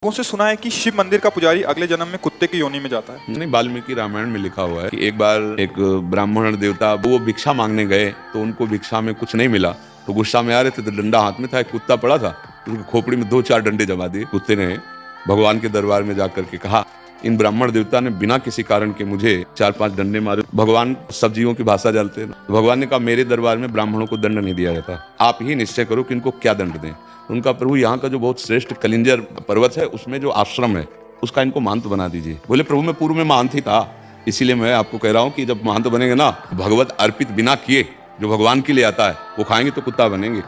लोगों से सुना है कि शिव मंदिर का पुजारी अगले जन्म में कुत्ते की योनि में जाता है। नहीं, वाल्मीकि रामायण में लिखा हुआ है कि एक बार एक ब्राह्मण देवता वो भिक्षा मांगने गए तो उनको भिक्षा में कुछ नहीं मिला, तो गुस्सा में आ रहे थे तो डंडा हाथ में था, एक कुत्ता पड़ा था, उसकी खोपड़ी में 2-4 डंडे जमा दिए। कुत्ते ने भगवान के दरबार में जाकर के कहा, इन ब्राह्मण देवता ने बिना किसी कारण के मुझे 4-5 डंडे मारे। भगवान सब जीवों की भाषा जानते हैं। भगवान ने कहा, मेरे दरबार में ब्राह्मणों को दंड नहीं दिया जाता, आप ही निश्चय करो कि इनको क्या दंड दें। उनका प्रभु यहाँ का जो बहुत श्रेष्ठ कलिंजर पर्वत है उसमें जो आश्रम है उसका इनको महंत बना दीजिए। बोले प्रभु मैं पूर्व में महंत ही था, इसीलिए मैं आपको कह रहा हूँ कि जब महंत बनेंगे ना, भगवत अर्पित बिना किए जो भगवान के लिए आता है वो खाएंगे तो कुत्ता बनेंगे।